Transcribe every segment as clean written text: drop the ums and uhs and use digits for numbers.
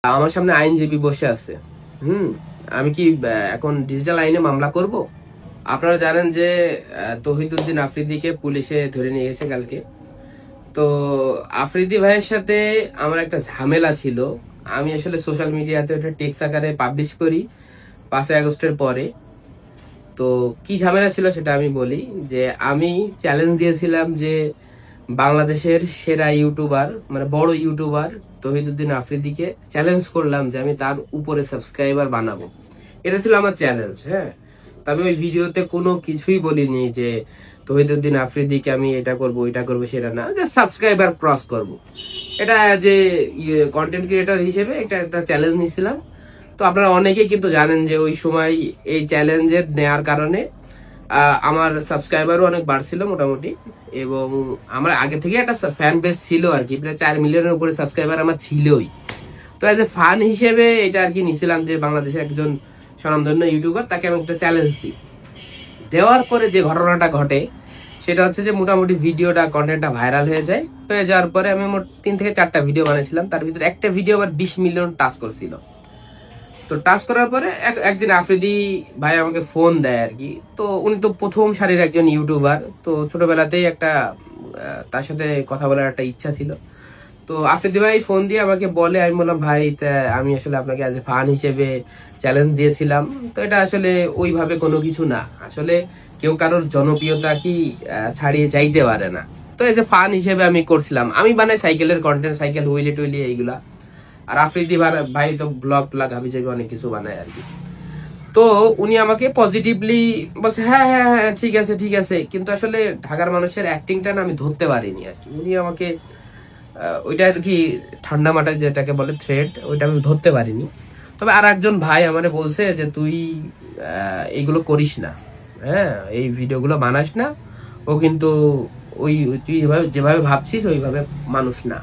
আমার সামনে আইনজীবী বসে আছে। আমি কি এখন ডিজিটাল আইনে মামলা করব? আপনারা জানেন যে তৌহিদুদ্দিন আফ্রিদিকে পুলিশে ধরে নিয়ে গেছে কালকে। তো আফ্রিদি ভাইয়ের সাথে আমার একটা ঝামেলা ছিল। আমি আসলে সোশ্যাল মিডিয়াতে একটা টেক্সট আকারে পাবলিশ করি 5 আগস্টের পরে। তো কি ঝামেলা ছিল সেটা আমি বলি। যে আমি চ্যালেঞ্জ দিয়েছিলাম যে বাংলাদেশের সেরা ইউটিউবার, মানে বড় ইউটিউবার তৌহিদুদ্দিন আফ্রিদিকে চ্যালেঞ্জ করলাম যে আমি তার উপরে সাবস্ক্রাইবার বানাবো। এটা ছিল আমার চ্যালেঞ্জ। হ্যাঁ, তবে ওই ভিডিওতে কোনো কিছুই বলিনি যে তৌহিদুদ্দিন আফ্রিদিকে আমি এটা করব ওইটা করবো, সেটা না, যে সাবস্ক্রাইবার ক্রস করব। এটা যে কন্টেন্ট ক্রিয়েটর হিসেবে একটা চ্যালেঞ্জ নিয়েছিলাম। তো আপনারা অনেকেই কিন্তু জানেন যে ওই সময় এই চ্যালেঞ্জের নেয়ার কারণে আমার সাবস্ক্রাইবারও অনেক বাড়ছিল মোটামুটি, এবং আমার আগে থেকে একটা ফ্যান বেস ছিল আর কি, প্রায় 4 মিলিয়নের উপরে সাবস্ক্রাইবার আমার ছিলই। তো এজ এ ফান হিসেবে এটা আর কি নিছিলাম যে বাংলাদেশের একজন স্বনামধন্য ইউটিউবার, তাকে আমি একটা চ্যালেঞ্জ দিই। দেওয়ার পরে যে ঘটনাটা ঘটে সেটা হচ্ছে যে মোটামুটি ভিডিওটা, কন্টেন্টটা ভাইরাল হয়ে যায়। হয়ে যাওয়ার পরে আমি মোট 3 থেকে 4টা ভিডিও বানিয়েছিলাম, তার ভিতরে একটা ভিডিও আবার 20 মিলিয়ন টাচ করছিল। তো টাচ করার পরে একদিন আফ্রিদি ভাই আমাকে ফোন দেয় আর কি। তো উনি তো প্রথম সারির একজন ইউটিউবার, তো ছোটবেলাতেই একটা তার সাথে কথা বলার একটা ইচ্ছা ছিল। তো আফ্রিদি ভাই ফোন দিয়ে আমাকে বলে, আমি বললাম ভাই আমি আসলে আপনাকে অ্যাজ এ ফান হিসেবে চ্যালেঞ্জ দিয়েছিলাম, তো এটা আসলে ওইভাবে কোনো কিছু না, আসলে কেউ কারোর জনপ্রিয়তা কি ছাড়িয়ে যাইতে পারে না। তো এই যে ফান হিসেবে আমি করছিলাম, আমি বানাই সাইকেলের কন্টেন্ট, সাইকেল হুইলি টুইলি এইগুলা। আর আফ্রিদি ভাই তো ব্লগ ট্লগ হাবি যাবি অনেক কিছু বানায় আর কি। তো উনি আমাকে পজিটিভলি বলছে হ্যাঁ হ্যাঁ হ্যাঁ ঠিক আছে ঠিক আছে, কিন্তু আসলে ঢাকার মানুষের অ্যাক্টিংটা না আমি ধরতে পারিনি আর কি। উনি আমাকে ওইটা আর কি ঠান্ডা মাথায় যেটাকে বলে থ্রেড, ওইটা আমি ধরতে পারিনি। তবে আর একজন ভাই আমারে বলছে যে তুই এইগুলো করিস না, হ্যাঁ এই ভিডিওগুলো বানাস না, ও কিন্তু ওই তুই যেভাবে ভাবছিস ওইভাবে মানুষ না।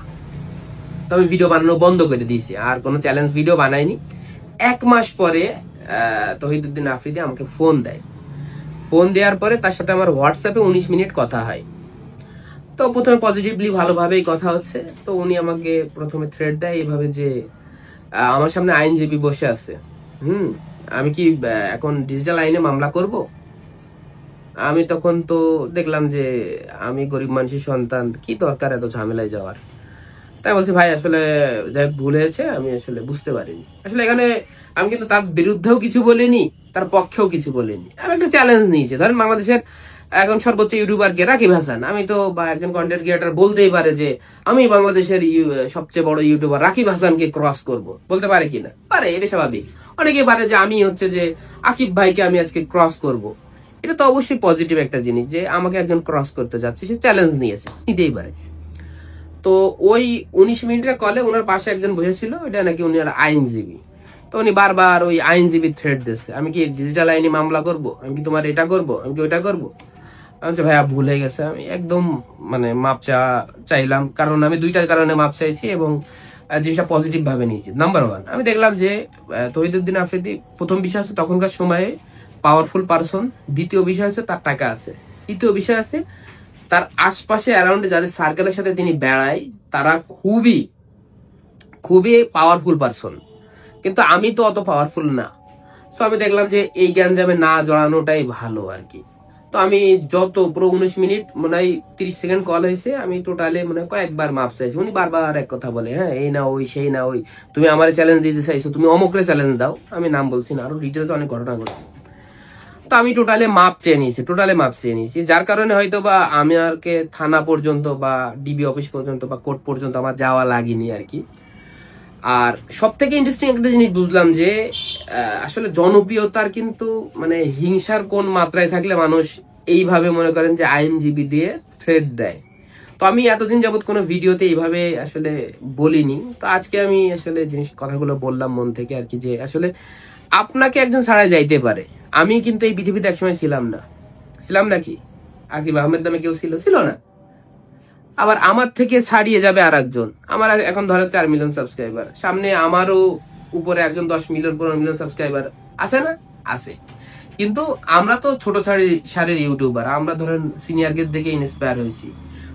তবে ভিডিও বানানো বন্ধ করে দিয়েছি, আর কোনো চ্যালেঞ্জ ভিডিও বানাইনি। 1 মাস পরে তৌহিদুদ্দিন আফ্রিদি আমাকে ফোন দেয়। ফোন দেওয়ার পরে তার সাথে আমার হোয়াটসঅ্যাপে 19 মিনিট কথা হয়। তো প্রথমে পজিটিভলি ভালোভাবেই কথা হচ্ছে। তো উনি আমাকে প্রথমে থ্রেড দেয় এইভাবে যে আমার সামনে আইনজীবী বসে আছে, আমি কি এখন ডিজিটাল আইনে মামলা করব? আমি তখন তো দেখলাম যে আমি গরিব মানুষের সন্তান, কি দরকার এত ঝামেলায় যাওয়ার। তাই বলছি ভাই আসলে যাই ভুল হয়েছে, আমি আসলে বুঝতে পারিনি। আসলে এখানে আমি কিন্তু তার বিরুদ্ধেও কিছু বলিনি, তার পক্ষেও কিছু বলিনি। আমি একটা চ্যালেঞ্জ নিয়েছি। ধরেন বাংলাদেশের এখন সর্বোচ্চ ইউটিউবার কে? রাকিব হাসান। আমি তো বা একজন কন্টেন্ট ক্রিয়েটর বলতেই পারে যে আমি বাংলাদেশের সবচেয়ে বড় ইউটিউবার রাকিব হাসানকে ক্রস করব, বলতে পারে কিনা? পারে, এটা স্বাভাবিক। অনেকেই পারে যে আমি হচ্ছে যে আকিব ভাইকে আমি আজকে ক্রস করব। এটা তো অবশ্যই পজিটিভ একটা জিনিস যে আমাকে একজন ক্রস করতে যাচ্ছে, সে চ্যালেঞ্জ নিয়েছে, নিতেই পারে। তো ওই 19 মিনিটের কলে ওনার পাশে একজন বসেছিল, ওইটা নাকি উনি আর আইনজীবী। তো উনি বারবার ওই আইনজীবী থ্রেট দিচ্ছে, আমি কি ডিজিটাল আইনে মামলা করব, আমি কি তোমার এটা করব, আমি কি ওইটা করব। আমি ভাইয়া ভুল হয়ে গেছে, আমি একদম মানে মাপ চাইলাম, কারণ আমি 2টা কারণে মাপ চাইছি এবং জিনিসটা পজিটিভ ভাবে নিয়েছি। নাম্বার 1, আমি দেখলাম যে তৌহিদুদ্দিন আফ্রিদি প্রথম বিষয় আছে তখনকার সময়ে পাওয়ারফুল পারসন, দ্বিতীয় বিষয় আছে তার টাকা আছে, তৃতীয় বিষয় আছে তার আশপাশে অ্যারাউন্ডে যাদের সার্কেলের সাথে তিনি বেড়ায় তারা খুবই খুবই পাওয়ারফুল পারসন, কিন্তু আমি তো অত পাওয়ারফুল না। সো আমি দেখলাম যে এই গ্যাঞ্জামে না জড়ানোটাই ভালো আর কি। তো আমি যত পুরো 19 মিনিট মনে হয় 30 সেকেন্ড কল হয়েছে, আমি টোটালে মনে হয় কয়েকবার মাফ চাইছি। উনি বারবার এক কথা বলে, হ্যাঁ এই না ওই সেই না ওই, তুমি আমার চ্যালেঞ্জ দিতে চাইছো, তুমি অমুকরে চ্যালেঞ্জ দাও, আমি নাম বলছি না, আরো ডিটেলস অনেক ঘটনা ঘটছে। তো আমি টোটালে মাপ চেয়ে নিয়েছি, যার কারণে হয়তো বা আমাকে থানা পর্যন্ত বা ডিবি অফিস পর্যন্ত বা কোর্ট পর্যন্ত আমার যাওয়া লাগেনি আর কি। আর সব থেকে ইন্টারেস্টিং একটা জিনিস বুঝলাম যে আসলে জনপ্রিয়তার কিন্তু মানে হিংসার কোন মাত্রায় থাকলে মানুষ এইভাবে মনে করেন যে আইনজীবী দিয়ে থ্রেট দেয়। তো আমি এতদিন যাবত কোনো ভিডিওতে এইভাবে আসলে বলিনি। তো আজকে আমি আসলে কথাগুলো বললাম মন থেকে আর কি, যে আসলে আপনাকে একজন ছাড়া যাইতে পারে। আমি কিন্তু এই পৃথিবীতে একসময় ছিলাম নাকি? আকিব আহমেদ নামে কেউ ছিল না। আবার আমার থেকে ছাড়িয়ে যাবে আর একজন। আমার এখন ধরেন 4 মিলিয়ন সাবস্ক্রাইবার, সামনে আমারও উপরে একজন 10 মিলিয়ন 15 মিলিয়ন সাবস্ক্রাইবার আছে না? আছে। কিন্তু আমরা তো ছোট সারির ইউটিউবার, আমরা ধরেন সিনিয়রদের দেখে ইন্সপায়ার হয়েছি।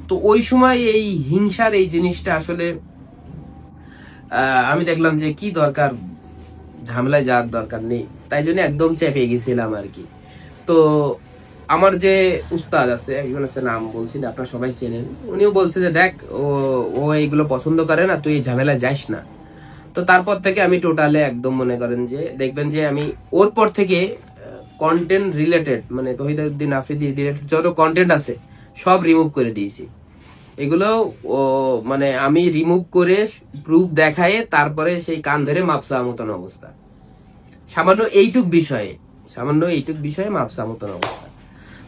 তো ওই সময় এই হিংসার এই জিনিসটা আসলে আমি দেখলাম যে কি দরকার, ঝামেলায় যাওয়ার দরকার নেই, তাই জন্য একদম চেপে গেছিলাম আর কি। তো আমার যে উস্তাদ আছে, একজন আছে, নাম বলছি না, আপনারা সবাই চেনেন, উনিও বলছে যে দেখ ও ও এইগুলো পছন্দ করে না, তুই এই ঝামেলায় যাস না। তো তারপর থেকে আমি টোটালে একদম মনে করেন যে দেখবেন যে আমি ওর পর থেকে কন্টেন্ট রিলেটেড, মানে তহিদুদ্দিন আফ্রিদি রিলেটেড যত কন্টেন্ট আছে সব রিমুভ করে দিয়েছি। এগুলো মানে আমি রিমুভ করে প্রুফ দেখায়ে তারপরে সেই কান ধরে মাপসা মতন অবস্থা। সামান্য এইটুক বিষয়ে মাপসা মতন অবস্থা।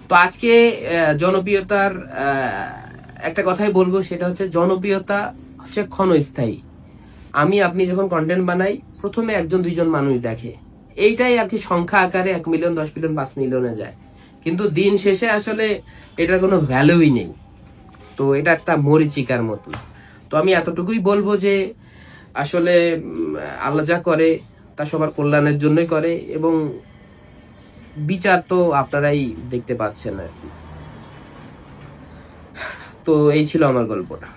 তো আজকে জনপ্রিয়তার একটা কথাই বলবো, সেটা হচ্ছে জনপ্রিয়তা হচ্ছে ক্ষণস্থায়ী। আপনি যখন কন্টেন্ট বানাই, প্রথমে 1-2 জন মানুষ দেখে, এইটাই আর কি, সংখ্যা আকারে 1 মিলিয়ন, 10 মিলিয়ন, 5 মিলিয়নে যায়, কিন্তু দিন শেষে আসলে এটার কোনো ভ্যালুই নেই। তো এটা একটা মরিচিকার মতো। তো আমি এতটুকুই বলবো যে আসলে আল্লাহ যা করে তা সবার কল্যাণের জন্যই করে, এবং বিচার তো আপনারাই দেখতে পাচ্ছেন আর কি। তো এই ছিল আমার গল্পটা।